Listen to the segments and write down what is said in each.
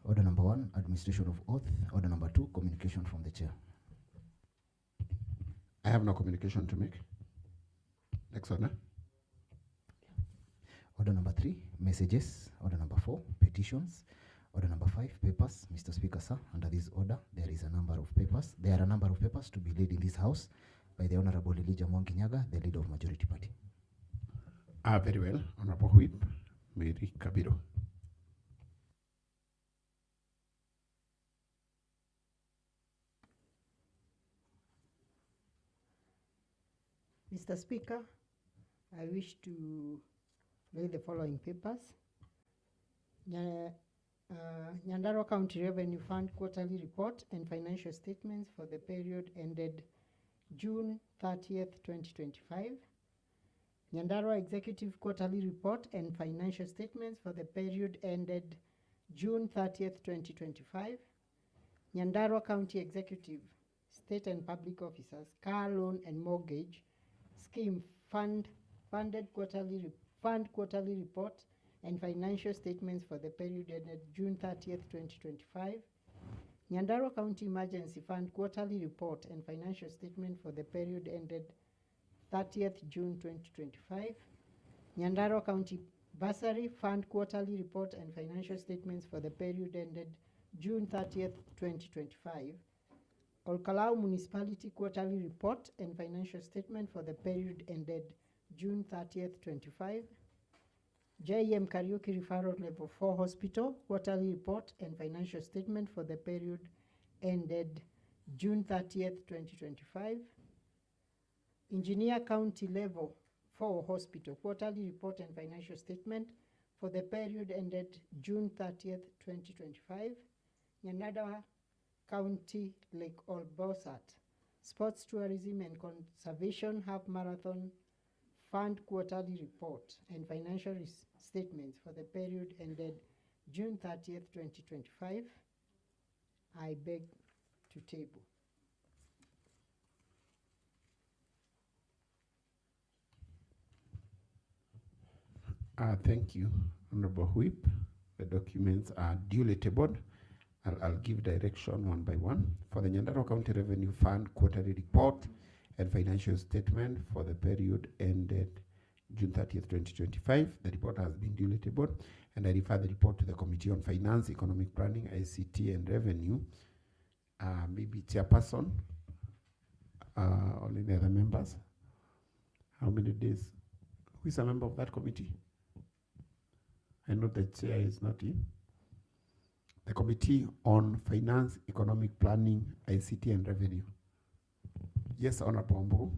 Order number 1, administration of oath. Order number 2, communication from the chair. I have no communication to make. Next order. Order number 3, messages. Order number 4, petitions. Order number 5, papers. Mr. Speaker, sir, under this order, there are a number of papers to be laid in this house by the Honorable Elijah Mwanginyaga, the leader of Majority Party. Very well, Honorable Whip, Mary Kabiro. Mr. Speaker, I wish to lay the following papers. Nyandarua County Revenue Fund Quarterly Report and Financial Statements for the period ended June 30th, 2025. Nyandarua Executive Quarterly Report and Financial Statements for the period ended June 30th, 2025. Nyandarua County Executive, State and Public Officers, Car Loan and Mortgage Scheme Fund Quarterly Report and Financial Statements for the period ended June 30th, 2025. Nyandarua County Emergency Fund Quarterly Report and Financial Statement for the period ended 30th June 2025. Nyandarua County Bursary Fund Quarterly Report and Financial Statements for the period ended June 30th, 2025. Olkalau Municipality Quarterly Report and Financial Statement for the period ended June 30th, 25. JM Kariuki Referral Level 4 Hospital Quarterly Report and Financial Statement for the period ended June 30th, 2025. Engineer County Level 4 Hospital Quarterly Report and Financial Statement for the period ended June 30th, 2025. Nyandarua County Lake Olbosat Sports Tourism and Conservation Half Marathon Fund Quarterly Report and Financial Statements for the period ended June 30th, 2025. I beg to table. Thank you, Honorable Whip. The documents are duly tabled. I'll give direction one by one. For the Nyandarua County Revenue Fund Quarterly Report and Financial Statement for the period ended June 30th, 2025. The report has been duly tabled, and I refer the report to the Committee on Finance, Economic Planning, ICT, and Revenue. Maybe chairperson, or any other members. How many days? Who is a member of that committee? I know the chair is not in. The Committee on Finance, Economic Planning, ICT, and Revenue. Yes, Honorable Ombo.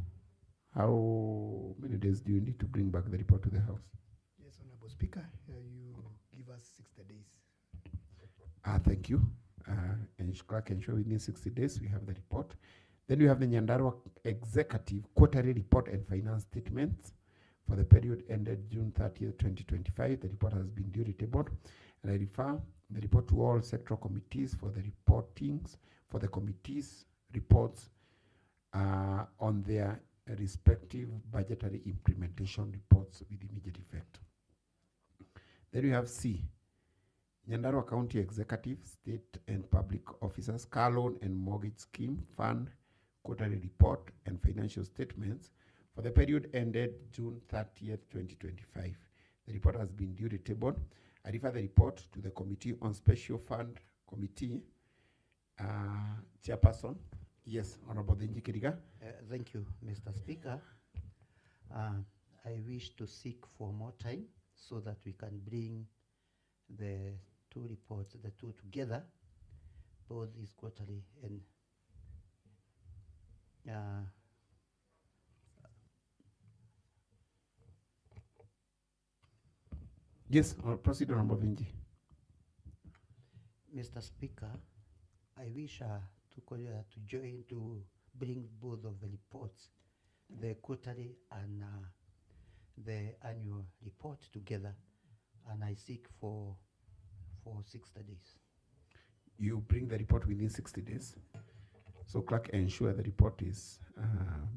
How many days do you need to bring back the report to the House? Yes, Honorable Speaker, you give us 60 days. Thank you. And clerk ensure within 60 days we have the report. Then we have the Nyandarua Executive Quarterly Report and Finance Statements for the period ended June 30th, 2025. The report has been duly tabled, and I refer the report to all sectoral committees for the reportings for the committees' reports on their respective budgetary implementation reports with immediate effect. Then we have C, Nyandarua County Executive, State and Public Officers, Car Loan and Mortgage Scheme Fund Quarterly Report and Financial Statements for the period ended June 30th, 2025. The report has been duly tabled. I refer the report to the Committee on Special Fund Committee. Chairperson. Yes, Honorable Denji Kiriga. Thank you, Mr. Speaker. I wish to seek for more time so that we can bring the two reports, the two together, both is quarterly and yes, proceed, Honorable Denji. Mr. Speaker, I wish to join to bring both of the reports, the quarterly and the annual report together, and I seek for 60 days. You bring the report within 60 days. So clerk ensure the report is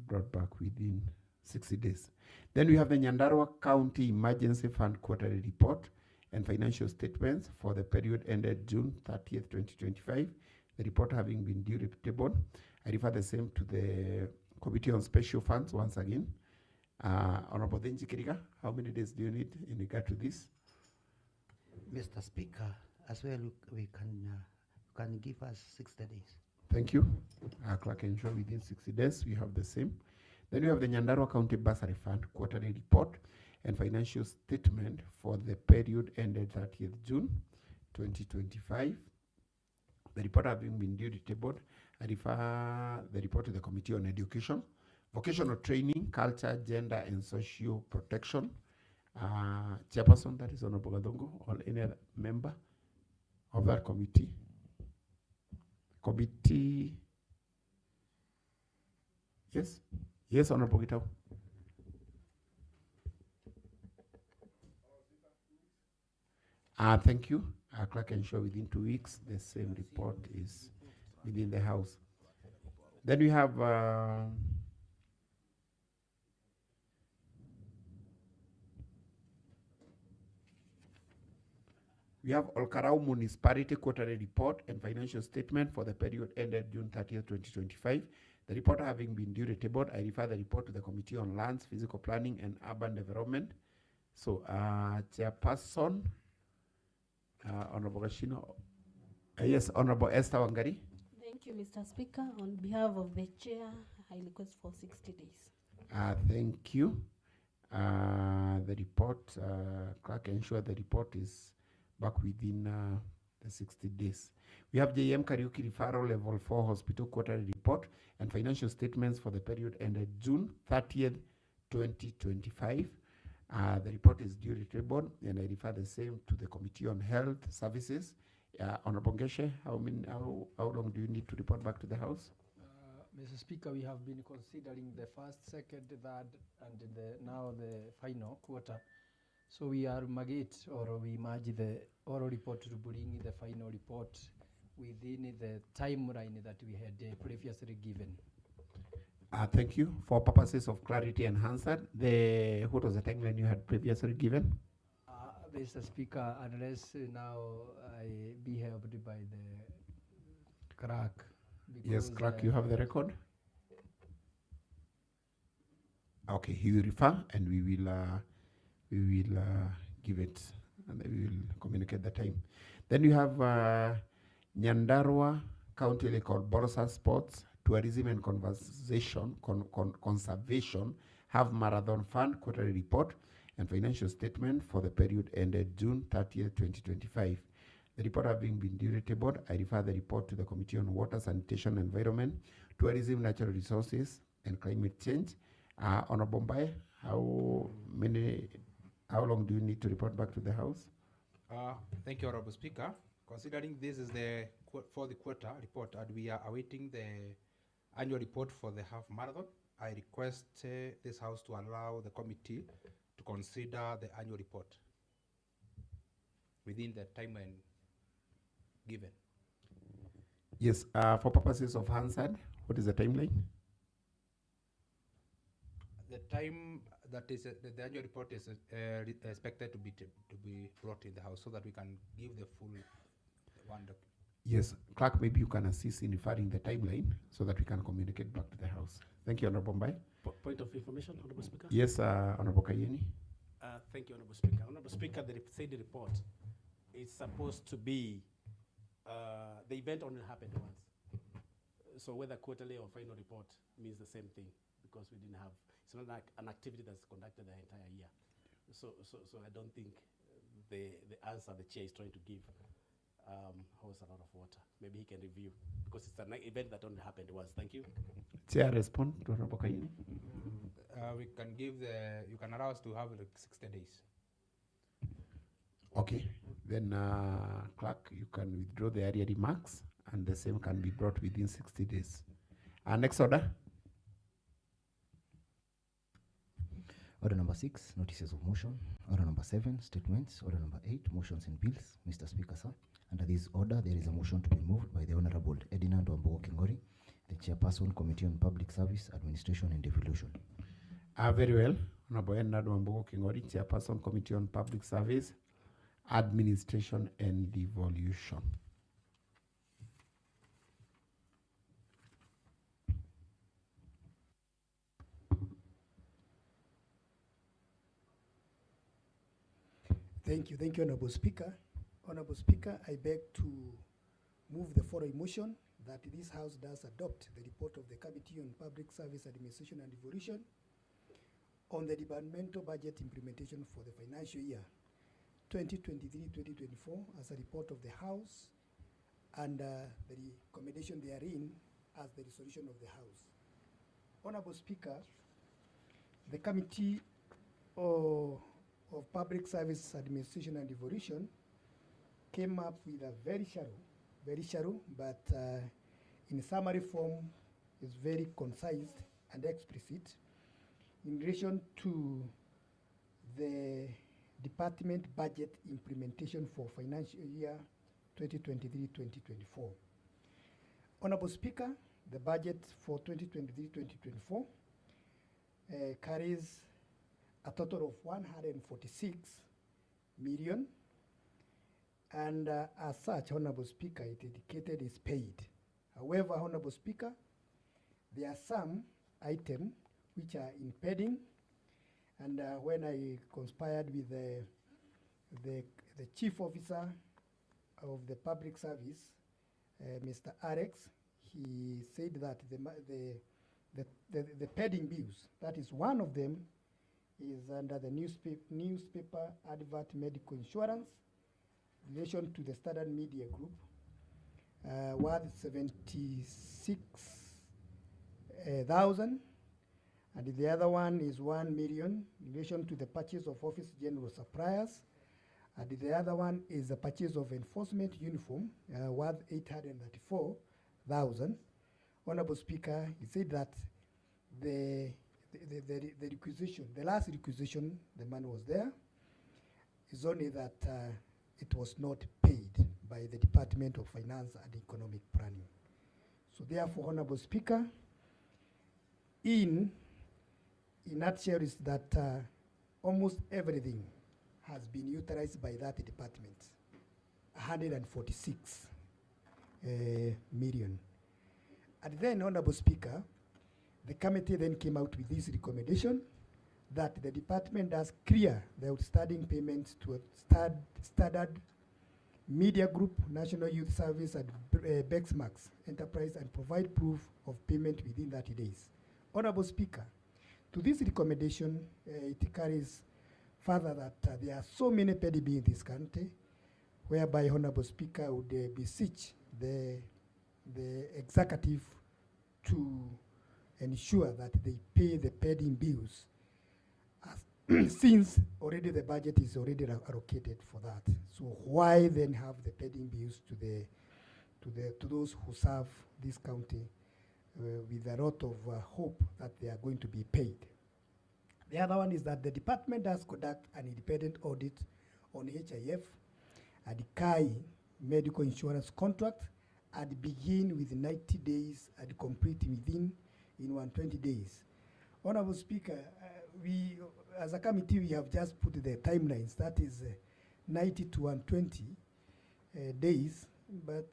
brought back within 60 days. Then we have the Nyandarua County Emergency Fund Quarterly Report and financial statements for the period ended June 30th, 2025. The report having been duly tabled, I refer the same to the Committee on Special Funds once again. Honorable Denji Kiriga, how many days do you need in regard to this? Mr. Speaker, as well, we can give us 60 days. Thank you. Clerk ensure within 60 days we have the same. Then we have the Nyandarua County Bursary Fund quarterly report and financial statement for the period ended 30th June 2025. The report having been duly tabled, I refer the report to the Committee on Education, Vocational Training, Culture, Gender and Social Protection. Chairperson, that is Honorable Gadongo, or any other member of that committee. Yes? Yes, Honorable Gitau. Thank you. Clerk ensure within 2 weeks the same report is within the House. Then we have Olkarau Municipality Quarterly Report and Financial Statement for the period ended June 30th, 2025. The report having been duly tabled, I refer the report to the Committee on Lands, Physical Planning and Urban Development. So, Chairperson, Honorable Gashino. Yes, Honorable Esther Wangari. Thank you, Mr. Speaker. On behalf of the Chair, I request for 60 days. Thank you. The report, clerk ensure the report is back within the 60 days. We have JM Kariuki Referral Level 4 Hospital Quarterly Report and financial statements for the period ended June 30th, 2025. The report is duly tabled and I refer the same to the Committee on Health Services. Honorable Ngeshe, how long do you need to report back to the House? Mr. Speaker, we have been considering the first, second, third, and now the final quarter. So we are we merge the oral report to bring the final report within the timeline that we had previously given. Thank you. For purposes of clarity and answer, what was the timeline you had previously given? Mr. Speaker, unless now I be helped by the clerk. Yes, clerk, you have the record? Okay, he will refer and we will give it and we will communicate the time. Then you have Nyandarua County Record, Borosa Sports, Tourism and Conservation have Marathon Fund quarterly report and financial statement for the period ended June 30th, 2025. The report having been duly tabled, I refer the report to the Committee on Water, Sanitation, Environment, Tourism, Natural Resources, and Climate Change. Honorable Mbaye, how long do you need to report back to the House? Thank you, Honorable Speaker. Considering this is for the quarter report and we are awaiting the annual report for the half marathon, I request this House to allow the committee to consider the annual report within the timeline given. Yes, for purposes of Hansard, what is the timeline? The time that is the annual report is expected to be brought in the House so that we can give the full one document. Yes, clerk, maybe you can assist in referring the timeline so that we can communicate back to the House. Thank you, Honorable Mbai. Point of information, Honorable Speaker. Yes, Honorable Kayeni. Thank you, Honorable Speaker. Honorable Speaker, the said report is supposed to be the event only happened once. So whether quarterly or final report means the same thing because we didn't have. It's not like an activity that's conducted the entire year. So I don't think the answer the chair is trying to give holds a lot of water. Maybe he can review because it's an event that only happened once. Thank you. Chair, respond to Honorable Kayeni. We can give you can allow us to have like 60 days. Okay, then clerk, you can withdraw the area remarks and the same can be brought within 60 days. Next order. Order number 6, notices of motion. Order number 7, statements. Order number 8, motions and bills. Mr. Speaker, sir, under this order, there is a motion to be moved by the Honorable Edinand Wambugo Kingori, the Chairperson, Committee on Public Service, Administration and Devolution. Very well. Honorable Edinand Wambugo Kingori, Chairperson, Committee on Public Service, administration and devolution. Thank you, Honorable Speaker. Honorable Speaker, I beg to move the following motion that this House does adopt the report of the Committee on Public Service Administration and Devolution on the departmental budget implementation for the financial year 2023-2024 as a report of the House and the recommendation therein as the resolution of the House. Honorable Speaker, the Committee of Public Service Administration and Devolution came up with a very shallow, but in summary form is very concise and explicit in relation to the department budget implementation for financial year 2023-2024. Honorable Speaker, the budget for 2023-2024 carries a total of 146 million, and as such, Honorable Speaker, it indicated is paid. However, Honorable Speaker, there are some items which are in pending, and when I conspired with the Chief Officer of the Public Service, Mr. Alex, he said that the pending bills, that is one of them, is under the newspaper advert medical insurance in relation to the Standard Media Group, worth 76,000, and the other one is 1 million in relation to the purchase of Office General Suppliers, and the other one is the purchase of enforcement uniform, worth 834,000. Honorable Speaker, he said that the requisition, the last requisition, the money was there. It's only that it was not paid by the Department of Finance and Economic Planning. So therefore, Honorable Speaker, in nutshell is that almost everything has been utilized by that department, 146 million. And then, Honorable Speaker, the committee then came out with this recommendation that the department does clear the outstanding payments to a Standard Media Group, National Youth Service, and Bexmax Enterprise and provide proof of payment within 30 days. Honorable Speaker, to this recommendation, it carries further that there are so many PDB in this country, whereby Honorable Speaker would beseech the executive to ensure that they pay the pending bills, since already the budget is already allocated for that. So why then have the pending bills to those who serve this county with a lot of hope that they are going to be paid? The other one is that the department does conduct an independent audit on HIF and CAI medical insurance contract and begin with 90 days and complete within 120 days. Honorable Speaker, we, as a committee, we have just put the timelines, that is 90 to 120 days, but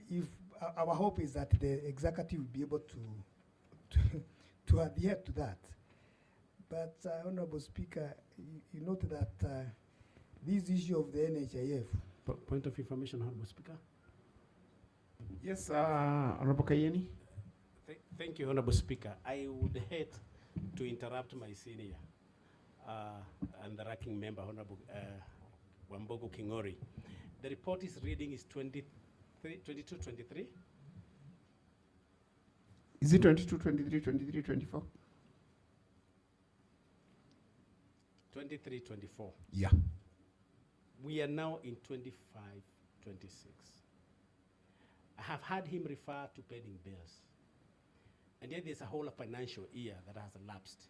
if our hope is that the executive will be able to adhere to that. But Honorable Speaker, you note that this issue of the NHIF. Point of information, Honorable Speaker. Yes, Honorable Kayeni. Thank you, Honorable Speaker. I would hate to interrupt my senior and the ranking member, Honorable Wambogo Kingori. The report is reading is 22-23. Is it 22, 23, 23, 24? 23-24. Yeah. We are now in 25-26. I have had him refer to pending bills. And yet there's a whole financial year that has elapsed.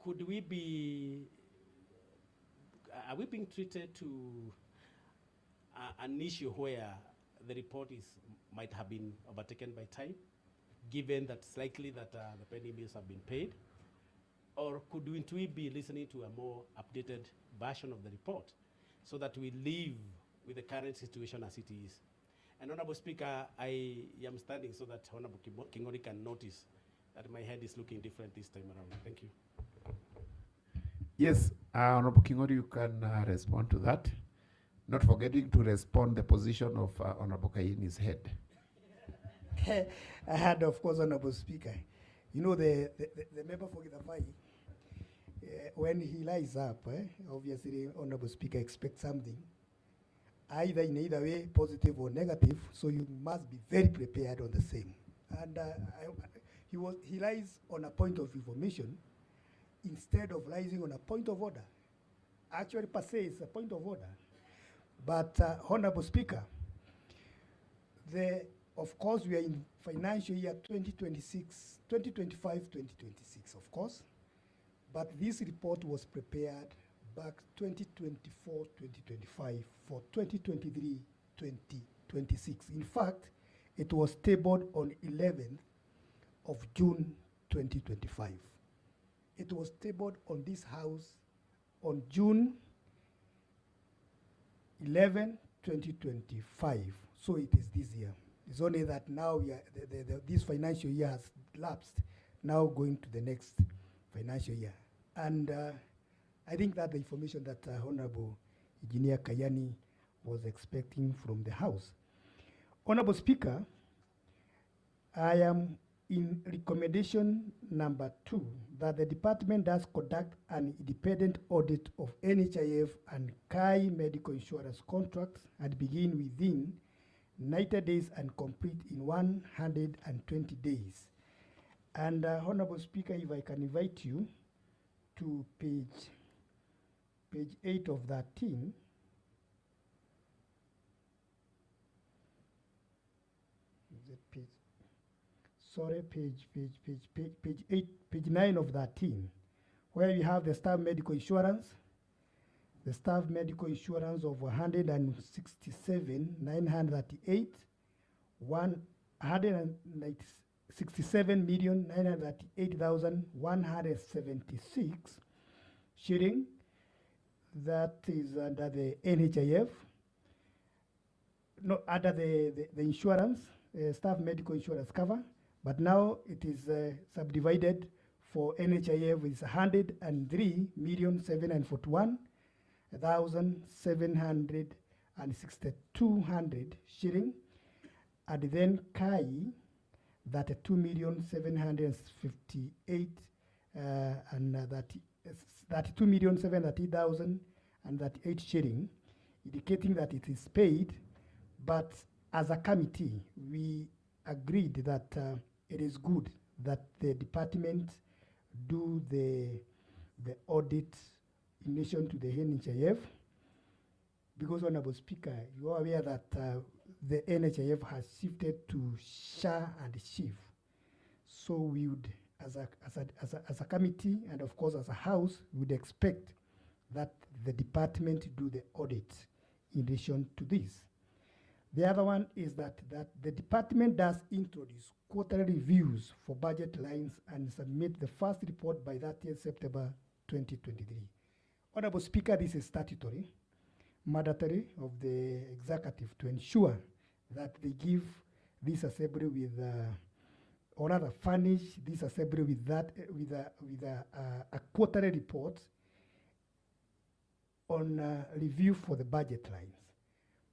Could we be, are we being treated to an issue where the report might have been overtaken by time, given that it's likely that the pending bills have been paid? Or could we be listening to a more updated version of the report so that we live with the current situation as it is. And Honorable Speaker, I am standing so that Honorable Kingori can notice that my head is looking different this time around. Thank you. Yes, Honorable Kingori, you can respond to that. Not forgetting to respond the position of Honorable Kayini's head. I had, of course, Honorable Speaker. You know, the member for Gitafai, when he lies up, obviously, Honorable Speaker expects something, either in either way, positive or negative, so you must be very prepared on the same. And he lies on a point of information instead of rising on a point of order. Actually, per se, it's a point of order. But, Honorable Speaker, of course, we are in financial year 2026, 2025, 2026, of course. But this report was prepared back 2024, 2025 for 2023, 2026. In fact, it was tabled on 11th of June, 2025. It was tabled on this house on June 11, 2025. So it is this year. It's only that now we are this financial year has lapsed, now going to the next financial year. And I think that the information that Honorable Engineer Kayani was expecting from the House. Honorable Speaker, I am in recommendation number 2 that the department does conduct an independent audit of NHIF and KAI medical insurance contracts and begin within 90 days and complete in 120 days. And Honorable Speaker, if I can invite you to page 8 of that team. Is it page? Sorry, page 8, page 9 of that team, where you have the staff medical insurance, the staff medical insurance of 167,938, 167,938,176 shilling. That is under the NHIF, no, under the insurance, staff medical insurance cover, but now it is subdivided for NHIF is 103,741,762 shilling, and then KAI that 2,758 and that 2,730,038 shilling, indicating that it is paid. But as a committee, we agreed that it is good that the department do the audit in relation to the NHIF, because, Honorable Speaker, you are aware that the NHIF has shifted to SHA and SHIF. So we would, as a committee and of course as a house, we would expect that the department do the audit in relation to this. The other one is that the department does introduce quarterly reviews for budget lines and submit the first report by 30th September 2023. Honorable Speaker, this is statutory, mandatory of the executive to ensure that they give this assembly with, or rather furnish this assembly with that, with a quarterly report on review for the budget lines.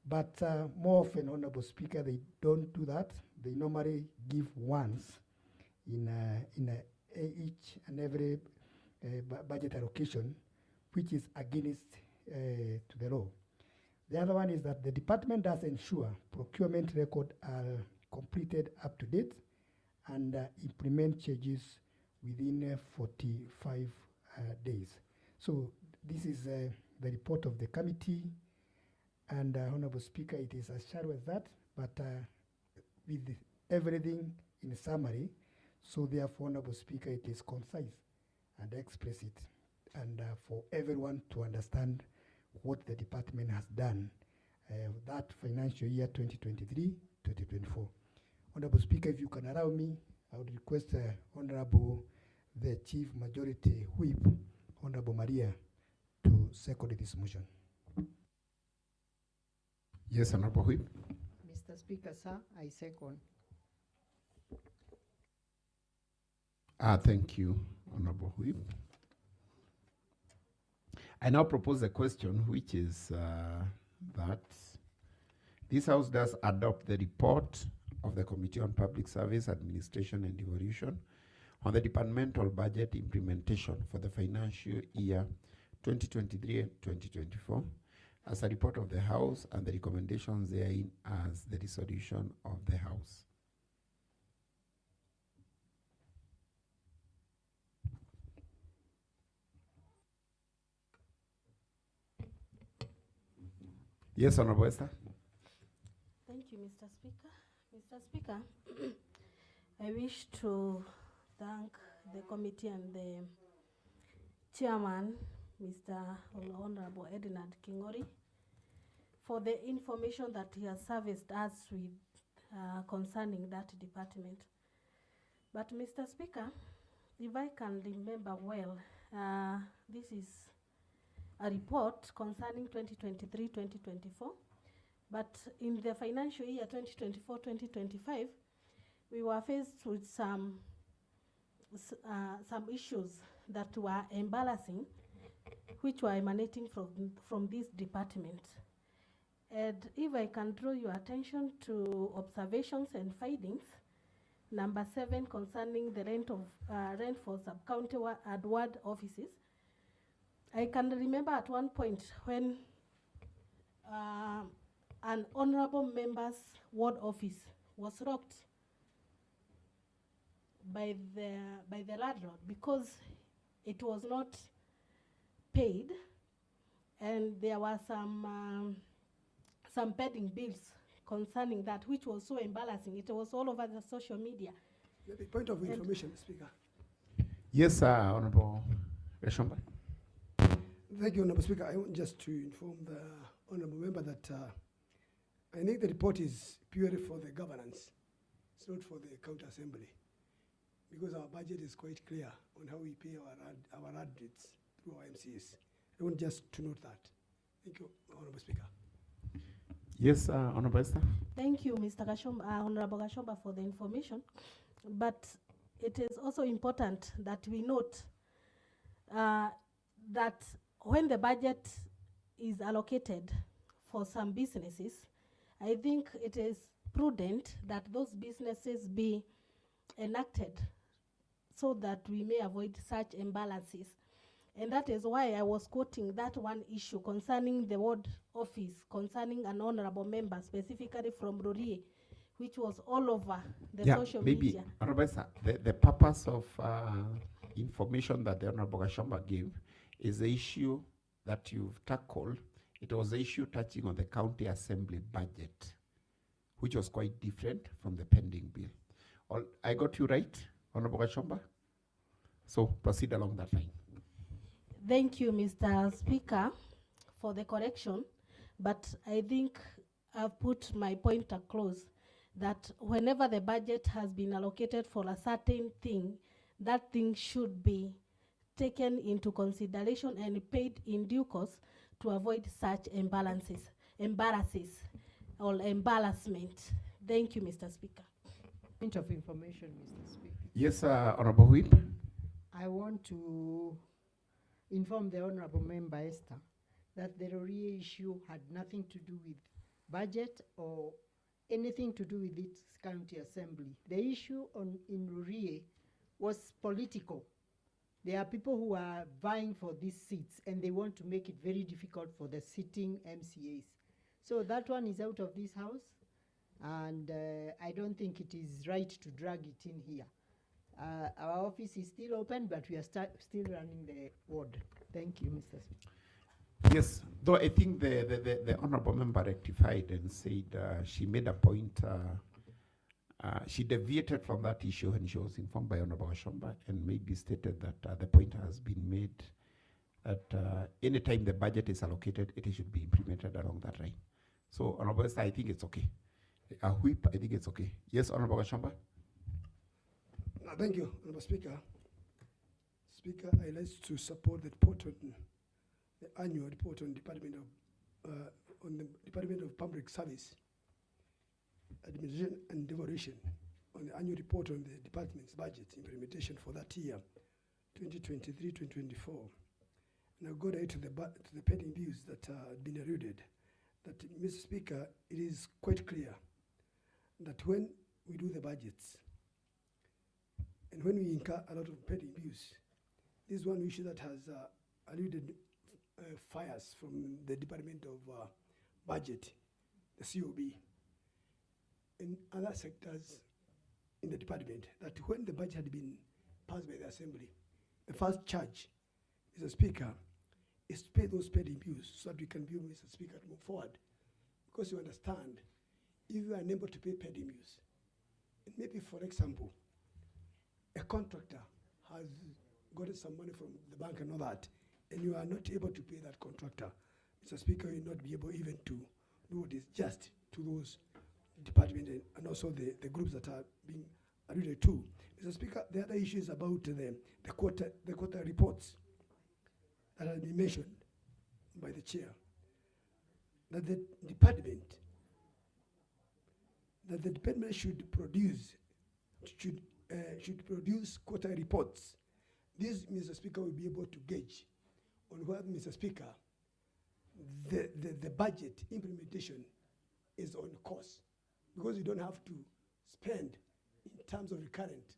But more often, Honorable Speaker, they don't do that. They normally give once in each and every budget allocation, which is against to the law. The other one is that the department does ensure procurement records are completed up to date and implement changes within 45 days. So this is the report of the committee. And Honorable Speaker, it is as shallow as that, but with everything in summary. So therefore, Honorable Speaker, it is concise and explicit, and for everyone to understand what the department has done that financial year 2023-2024. Honorable Speaker, if you can allow me, I would request Honorable the Chief Majority Whip, Honorable Maria, to second this motion. Yes, Honorable Whip. Mr. Speaker, sir, I second. Thank you, Honorable Whip. I now propose a question, which is that this House does adopt the report of the Committee on Public Service, Administration and Devolution on the departmental budget implementation for the financial year 2023 and 2024 as a report of the House and the recommendations therein as the resolution of the House. Yes, Honorable Esther. Thank you, Mr. Speaker. Mr. Speaker, I wish to thank the committee and the chairman, Mr. Honorable Edinard Kingori, for the information that he has serviced us with concerning that department. But Mr. Speaker, if I can remember well, this is a report concerning 2023-2024, but in the financial year 2024-2025, we were faced with some issues that were embarrassing, which were emanating from this department. And if I can draw your attention to observations and findings, number 7 concerning the rent for sub-county and ward offices. I can remember at one point when an honorable member's ward office was rocked by the landlord because it was not paid, and there were some pending bills concerning that, which was so embarrassing. It was all over the social media. Maybe point of information, Speaker. Yes, Honorable Gashomba. Thank you, Honorable Speaker. I want just to inform the Honorable Member that I think the report is purely for the governance. It's not for the county assembly, because our budget is quite clear on how we pay our admits through our MCs. I want just to note that. Thank you, Honorable Speaker. Yes, Honorable Esther. Thank you, Mr. Gashomba, Honorable Gashomba, for the information. But it is also important that we note that when the budget is allocated for some businesses, I think it is prudent that those businesses be enacted so that we may avoid such imbalances. And that is why I was quoting that one issue concerning the ward office, concerning an honorable member, specifically from Rorie, which was all over the social media. Honorable Esther, the purpose of information that the Honorable Gashomba gave is the issue that you've tackled. It was the issue touching on the county assembly budget, which was quite different from the pending bill. I got you right, Honorable Gashomba? So proceed along that line. Thank you, Mr. Speaker, for the correction, but I think I've put my point across that whenever the budget has been allocated for a certain thing, that thing should be taken into consideration and paid in due course to avoid such embarrasses or embarrassment. Thank you, Mr. Speaker. Point of information, Mr. Speaker. Yes, Honorable Whip. I want to inform the Honorable Member Esther that the Rorie issue had nothing to do with budget or anything to do with its county assembly. The issue in Rorie was political. There are people who are vying for these seats and they want to make it very difficult for the sitting MCAs. So that one is out of this house, and I don't think it is right to drag it in here. Our office is still open, but we are still running the ward. Thank you, Mr. Speaker. Yes, though I think the Honorable Member rectified and said she made a point, she deviated from that issue when she was informed by Honorable Gashomba and maybe stated that the point has been made that anytime the budget is allocated, it should be implemented along that line. So, Honorable Esther, I think it's okay. A whip, I think it's okay. Yes, Honorable Gashomba. Thank you, Honorable Speaker. Speaker, I like to support the report on the annual report on the Department of Public Service Administration and Devolution, on the annual report on the department's budget implementation for that year, 2023-2024. Now go right to the pending bills that had been alluded. That, Mr. Speaker, it is quite clear that when we do the budgets and when we incur a lot of pending bills, this is one issue that has alluded fires from the Department of Budget, the COB, in other sectors in the department, that when the budget had been passed by the Assembly, the first charge, Mr. Speaker, is to pay those pending bills so that we can be able, Mr. Speaker, to move forward. Because you understand, if you are unable to pay pending bills, and maybe, for example, a contractor has gotten some money from the bank and all that, and you are not able to pay that contractor, Mr. Speaker, you will not be able even to do what is just to those departments and also the groups that are being alluded to. Mr. Speaker, the other issue is about the quarter reports that have been mentioned by the chair. That the department should produce quarter reports. This, Mr. Speaker, will be able to gauge on whether, Mr. Speaker, the budget implementation is on course, because you don't have to spend in terms of recurrent,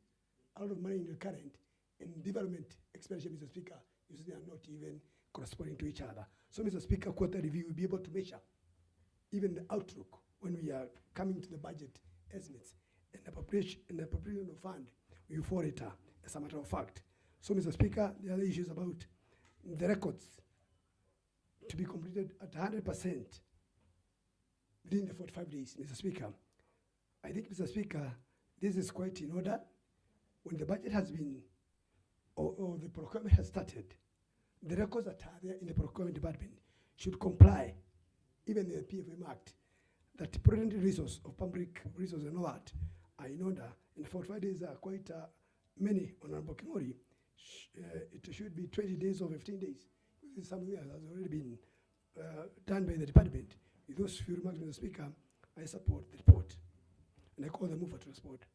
a lot of money in recurrent, and development expenditure, Mr. Speaker, you see they are not even corresponding to each other. So, Mr. Speaker, quarter review will be able to measure even the outlook when we are coming to the budget estimates and the appropriation of fund we fall it as a matter of fact. So, Mr. Speaker, the other issue is about the records to be completed at 100% within the 45 days, Mr. Speaker. I think, Mr. Speaker, this is quite in order. When the budget has been, or the procurement has started, the records that are there in the procurement department should comply, even the PFM Act, that the prudent resource of public resource and all that are in order. And 45 days are quite many, Honorable Kingori. It should be 20 days or 15 days. This is something that has already been done by the department. With those few remarks, Mr. Speaker, I support the report. And I call the mover to respond.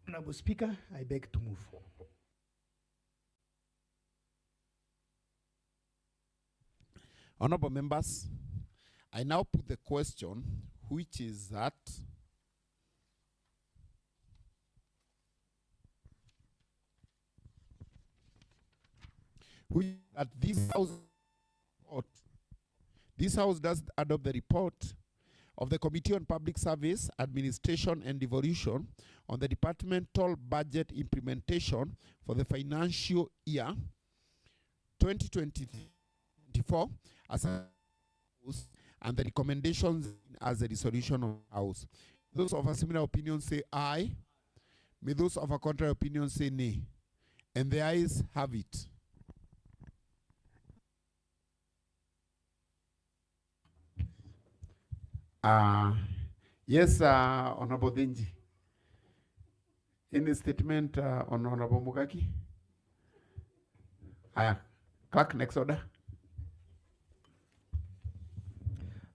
Honorable Speaker, I beg to move. Honorable members, I now put the question, which is that this house does adopt the report of the Committee on Public Service, Administration and Devolution on the departmental budget implementation for the financial year 2024 as a house, and the recommendations as a resolution of house. Those of a similar opinion say aye. May those of a contrary opinion say nay. And the ayes have it. Yes, Honorable Denji. Any statement, Honorable Mugaki? Clerk, next order.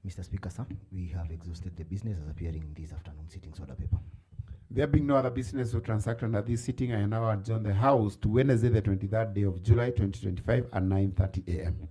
Mr. Speaker, sir, we have exhausted the business as appearing in this afternoon sittings order paper. There being no other business to transact under this sitting, I now adjourn the House to Wednesday, the 23rd day of July, 2025 at 9:30 a.m.